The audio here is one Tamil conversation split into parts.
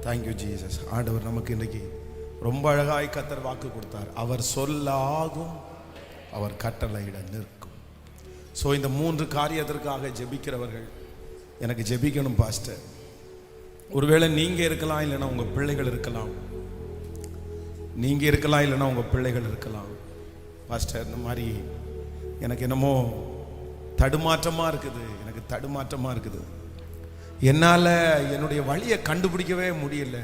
Thank you Jesus. ஆண்டவர் நமக்கு இன்றைக்கி ரொம்ப அழகாய் கர்த்தர் வாக்கு கொடுத்தார். அவர் சொல்லாகும், அவர் கட்டளையிட நிற்கும். ஸோ இந்த 3 காரியத்திற்காக ஜெபிக்கிறவர்கள் எனக்கு ஜெபிக்கணும் பாஸ்டர். ஒருவேளை நீங்கள் இருக்கலாம், இல்லைன்னா உங்கள் பிள்ளைகள் இருக்கலாம். நீங்கள் இருக்கலாம், இல்லைன்னா உங்கள் பிள்ளைகள் இருக்கலாம். பாஸ்டர், இந்த மாதிரி எனக்கு என்னமோ தடுமாற்றமாக இருக்குது, எனக்கு தடுமாற்றமாக இருக்குது, என்னால் என்னுடைய வழியை கண்டுபிடிக்கவே முடியல,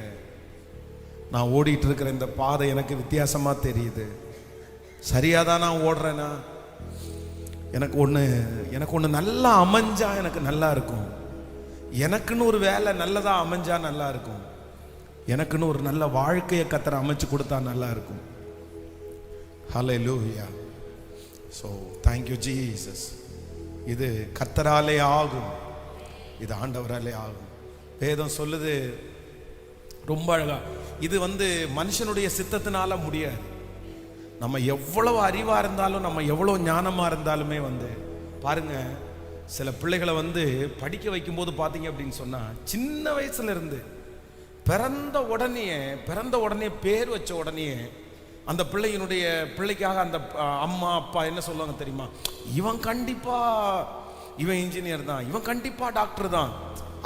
நான் ஓடிட்டு இருக்கிற இந்த பாதை எனக்கு வித்தியாசமாக தெரியுது, சரியாக தான் நான் ஓடுறேன்னா, எனக்கு ஒன்று நல்லா அமைஞ்சா எனக்கு நல்லா இருக்கும், எனக்குன்னு ஒரு வேலை நல்லதாக அமைஞ்சா நல்லா இருக்கும், எனக்குன்னு ஒரு நல்ல வாழ்க்கையை கர்த்தர் அமைச்சு கொடுத்தா நல்லா இருக்கும். ஹல்லேலூயா. So thank you Jesus. இது கர்த்தராலே ஆகும், இது ஆண்டவராலே ஆகும். வேதம் சொல்லுது ரொம்ப அழகா, இது மனுஷனுடைய சித்தத்தினால முடியாது. நம்ம எவ்வளவு அறிவா இருந்தாலும், நம்ம எவ்வளவு ஞானமா இருந்தாலுமே பாருங்க, சில பிள்ளைகளை படிக்க வைக்கும்போது பார்த்தீங்க அப்படின்னு சொன்னா, சின்ன வயசுல இருந்து பிறந்த உடனே பேர் வச்ச உடனே அந்த பிள்ளைக்காக அந்த அம்மா அப்பா என்ன சொல்லுவாங்க தெரியுமா? இவன் கண்டிப்பா இவன் இன்ஜினியர் தான், இவன் கண்டிப்பா டாக்டர் தான்.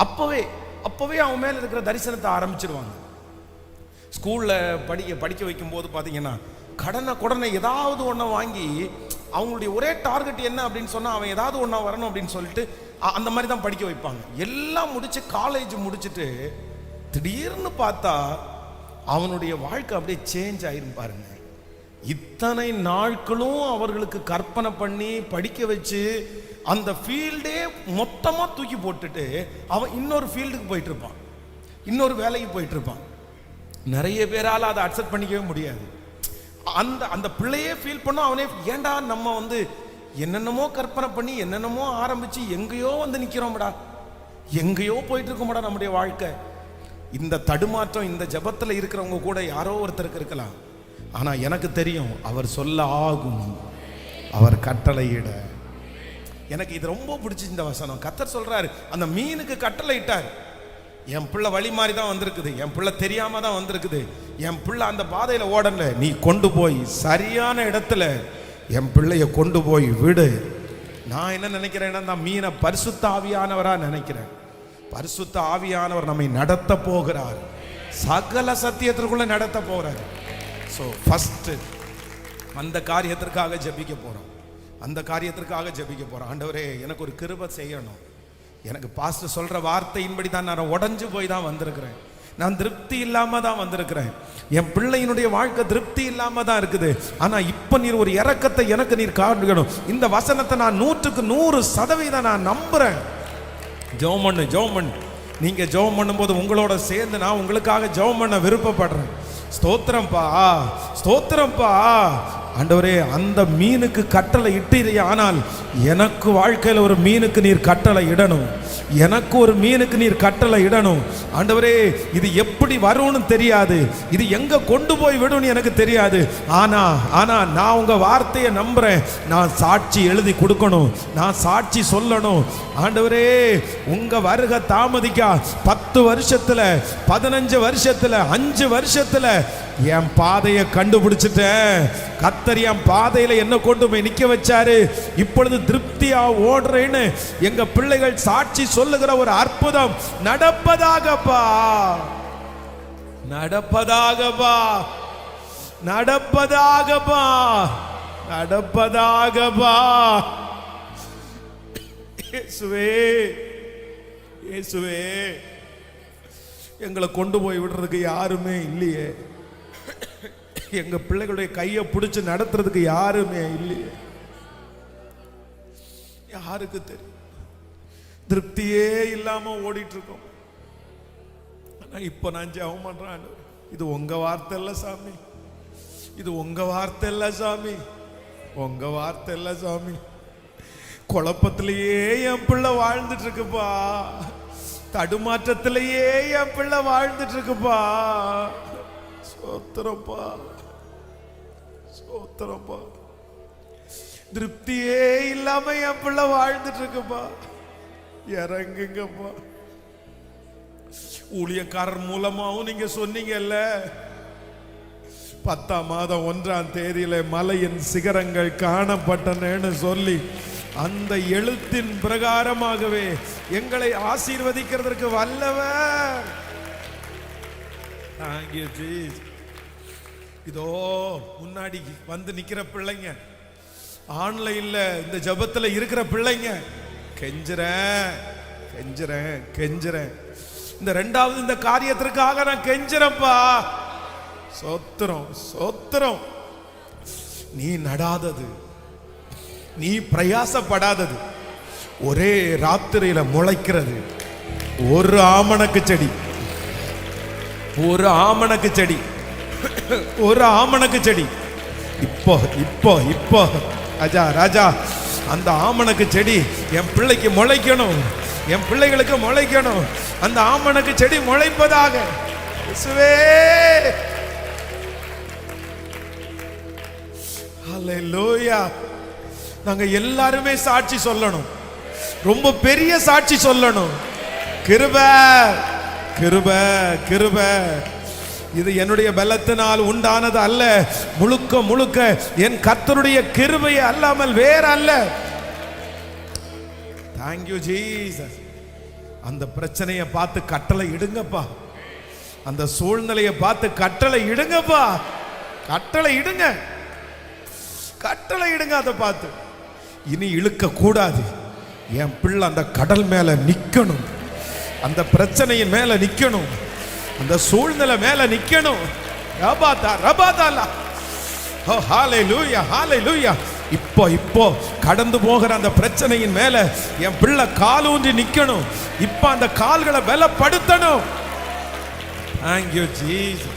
அப்பவே அவன் மேல இருக்கிற தரிசனத்தை ஆரம்பிச்சிருவாங்க. ஸ்கூல்ல படிக்க வைக்கும் போது பாத்தீங்கன்னா, கடனை ஏதாவது ஒன்றை வாங்கி அவங்களுடைய ஒரே டார்கெட் என்ன அப்படின்னு சொன்னா, அவன் ஏதாவது ஒன்றா வரணும் அப்படின்னு சொல்லிட்டு அந்த மாதிரி தான் படிக்க வைப்பாங்க. எல்லாம் முடிச்சு காலேஜ் முடிச்சுட்டு திடீர்னு பார்த்தா அவனுடைய வாழ்க்கை அப்படியே சேஞ்ச் ஆயிரும் பாருங்க. இத்தனை நாட்களும் அவர்களுக்கு கற்பனை பண்ணி படிக்க வச்சு அந்த ஃபீல்டே மொத்தமா தூக்கி போட்டுட்டு அவன் இன்னொரு ஃபீல்டுக்கு போயிட்டு இருப்பான், இன்னொரு வேலைக்கு போயிட்டு இருப்பான். நிறைய பேரால் அதை அக்செப்ட் பண்ணிக்கவே முடியாது. அந்த பிள்ளையே ஃபீல் பண்ண, அவனே ஏண்டா நம்ம என்னென்னமோ கற்பனை பண்ணி என்னென்னமோ ஆரம்பிச்சு எங்கேயோ நிக்கிறோம்டா, எங்கேயோ போயிட்டு இருக்கோம்டா நம்முடைய வாழ்க்கை. இந்த தடுமாற்றம் இந்த ஜபத்தில் இருக்கிறவங்க கூட யாரோ ஒருத்தருக்கு இருக்கலாம். ஆனா எனக்கு தெரியும், அவர் சொல்ல ஆகும், அவர் கட்டளையிட. எனக்கு இது ரொம்ப பிடிச்சி இந்த வசனம். கர்த்தர் சொல்றாரு, அந்த மீனுக்கு கட்டளை இட்டார். என் பிள்ளை வழி மாதிரி தான் வந்திருக்குது, என் பிள்ளை தெரியாம தான் வந்திருக்குது, என் பிள்ளை அந்த பாதையில ஓடல, நீ கொண்டு போய் சரியான இடத்துல என் பிள்ளைய கொண்டு போய் விடு. நான் என்ன நினைக்கிறேன்னா, மீனை பரிசுத்த ஆவியானவரா நினைக்கிறேன். பரிசுத்த ஆவியானவர் நம்மை நடத்த போகிறார், சகல சத்தியத்திற்குள்ள நடத்த போறார். ஸோ ஃபர்ஸ்ட் அந்த காரியத்திற்காக ஜெபிக்க போறோம், அந்த காரியத்திற்காக ஜெபிக்க போறோம். ஆண்டவரே, எனக்கு ஒரு கிருபை செய்யணும். எனக்கு பாஸ்டர் சொல்ற வார்த்தையின்படி தான் நான் உடைஞ்சு போய் தான் வந்திருக்கிறேன், நான் திருப்தி இல்லாம தான் வந்திருக்கிறேன், என் பிள்ளையினுடைய வாழ்க்கை திருப்தி இல்லாம தான் இருக்குது. ஆனா இப்ப நீர் ஒரு இரக்கத்தை எனக்கு நீர் காட்டணும். இந்த வசனத்தை நான் 100% நான் நம்புறேன். ஜெபம் பண்ணு. நீங்க ஜெபம் பண்ணும்போது உங்களோட சேர்ந்து நான் உங்களுக்காக ஜெபம் பண்ண விருப்பப்படுறேன். ஸ்தோத்திரம்பா. ஆண்டவரே, அந்த மீனுக்கு கட்டளை இட்டீரே, ஆனால் எனக்கு வாழ்க்கையில் ஒரு மீனுக்கு நீர் கட்டளை இடணும், எனக்கு ஒரு மீனுக்கு நீர் கட்டளை இடணும். ஆண்டவரே, இது எப்படி வரும்னு தெரியாது, இது எங்க கொண்டு போய் விடும் எனக்கு தெரியாது. ஆனா நான் உங்க வார்த்தையை நம்புறேன். நான் சாட்சி எழுதி கொடுக்கணும், நான் சாட்சி சொல்லணும். ஆண்டவரே, உங்க வருகை தாமதிக்கா 10 வருஷத்துல 15 வருஷத்துல 5 வருஷத்துல என் பாதையை கண்டுபிடிச்சிட்டேன். கர்த்தர் என் பாதையில என்ன கொண்டு போய் நிக்க வச்சாரு. இப்பொழுது திருப்தியா ஓடுறேன்னு எங்க பிள்ளைகள் சாட்சி சொல்லுகிற ஒரு அற்புதம் நடப்பதாகப்பா, நடப்பதாகப்பா, நடப்பதாகப்பா, நடப்பதாகப்பா. இயேசுவே, எங்களை கொண்டு போய் விடுறதுக்கு யாருமே இல்லையே, எங்க பிள்ளைகளுடைய கையை பிடிச்சு நடத்துறதுக்கு யாருமே இல்லையே. யாருக்கு தெரியும்? திருப்தியே இல்லாம ஓடிட்டு இருக்கோம். இப்ப நான் ஜெபம் பண்றேன், இது உங்க வார்த்தை இல்ல சாமி, இது உங்க வார்த்தை இல்ல சாமி, உங்க வார்த்தை இல்ல சாமி. குழப்பத்திலேயே என் பிள்ளை வாழ்ந்துட்டு இருக்குப்பா, தடுமாற்றத்திலேயே என் பிள்ளை வாழ்ந்துட்டு இருக்குப்பா. சோத்திரப்பா, சோத்திரப்பா. திருப்தியே இல்லாம என் பிள்ளை வாழ்ந்துட்டு இருக்குப்பா, இறங்குங்கப்பா. ஊழியக்காரர் மூலமாவும் நீங்க சொன்னீங்கல்ல, 10ஆம் மாதம் 1ஆம் தேதியில மலையின் சிகரங்கள் காணப்பட்டனன்னு சொல்லி அந்த எழுத்தின் பிரகாரமாகவே எங்களை ஆசீர்வதிக்கிறதற்கு வல்லவர். Thank you, Jesus. இதோ முன்னாடி வந்து நிக்கிற பிள்ளைங்க, ஆன்லைன்ல இந்த ஜபத்துல இருக்கிற பிள்ளைங்க, கெஞ்சுறேன் கெஞ்சுறேன் கெஞ்சுறேன், இந்த 2வது இந்த காரியத்திற்காக நான் கெஞ்சுறேன்ப்பா. சோத்திரம் சோத்திரம். நீ நடாதது, நீ பிரயாசப்படாதது, ஒரே ராத்திரியில முளைக்கிறது ஒரு ஆமணக்கு செடி, ஒரு ஆமணக்கு செடி, ஒரு ஆமணக்கு செடி. இப்போ இப்போ இப்போ ராஜா ராஜா, அந்த ஆமணக்கு செடி என் பிள்ளைக்கு முளைக்கணும், என் பிள்ளைகளுக்கு முளைக்கணும். அந்த ஆமணக்கு செடி முளைப்பதாக இயேசுவே. ஹல்லேலூயா. நாங்க எல்லாருமே சாட்சி சொல்லணும், ரொம்ப பெரிய சாட்சி சொல்லணும். கிருபை கிருபை கிருபை. இது என்னுடைய பலத்தினால் உண்டானது அல்ல, முழுக்க முழுக்க என் கர்த்தருடைய கிருபை அல்லாமல் வேற அல்ல. Thank you Jesus. அந்த பிரச்சனையை பார்த்து கட்டளை இடுங்கப்பா, அந்த சூழ்நிலையை பார்த்து கட்டளை இடுங்கப்பா, கட்டளை இடுங்க, கட்டளை இடுங்க. அதை பார்த்து இனி இழுக்க கூடாது. என் பிள்ளை அந்த கடல் மேல நிக்கணும், அந்த பிரச்சனையின் மேல நிக்கணும், அந்த சூழ்நிலை மேல நிக்கணும். ரபாதா ரபாதாலா. ஓ ஹalleluya ஹalleluya. இப்போ இப்போ கடந்து போகிற அந்த பிரச்சனையின் மேல என் பிள்ளை காலூன்றி நிக்கணும். இப்போ அந்த கால்களை பலப்படுத்தணும். Thank you Jesus.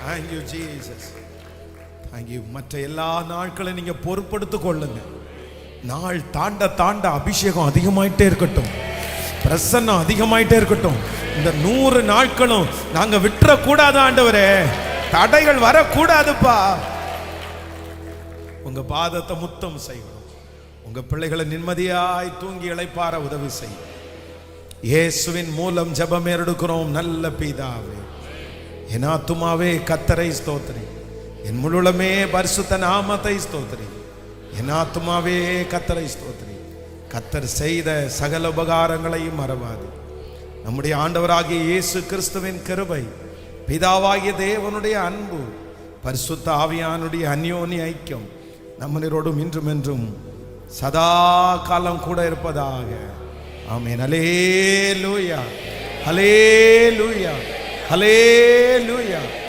Thank you Jesus. Thank you. மற்ற எல்லா நாட்களை நீங்க பொறுப்படுத்திக் கொள்ளுங்க. நாள் தாண்ட தாண்ட அபிஷேகம் அதிகமாயிட்டே இருக்கட்டும், பிரசன்னம் அதிகமாயிட்டே இருக்கட்டும். இந்த 100 நாட்களும் நாங்க விட்டுற கூடாது ஆண்டவரே, தடைகள் வரக்கூடாதுப்பா. உங்க பாதத்தை முத்தம் செய்யணும், உங்க பிள்ளைகளை நிம்மதியாய் தூங்கி இளைப்பாற உதவி செய்யும். இயேசுவின் மூலம் ஜெபம் எடுக்கிறோம் நல்ல பிதாவே. என் ஆத்துமாவே கர்த்தரை ஸ்தோத்திரி, என் முழுமே பரிசுத்த நாமத்தை ஸ்தோத்திரி. என் ஆத்துமாவே கர்த்தரை ஸ்தோத்திரி. கர்த்தர் செய்த சகல உபகாரங்களையும் மறவாது. நம்முடைய ஆண்டவராகிய இயேசு கிறிஸ்துவின் கிருபை, பிதாவாகிய தேவனுடைய அன்பு, பரிசுத்த ஆவியானுடைய அந்யோன்ய ஐக்கியம் நம்மளோடும் இன்றும் என்றும் சதா காலம் கூட இருப்பதாக. ஆமென். ஹல்லேலூயா ஹல்லேலூயா ஹல்லேலூயா.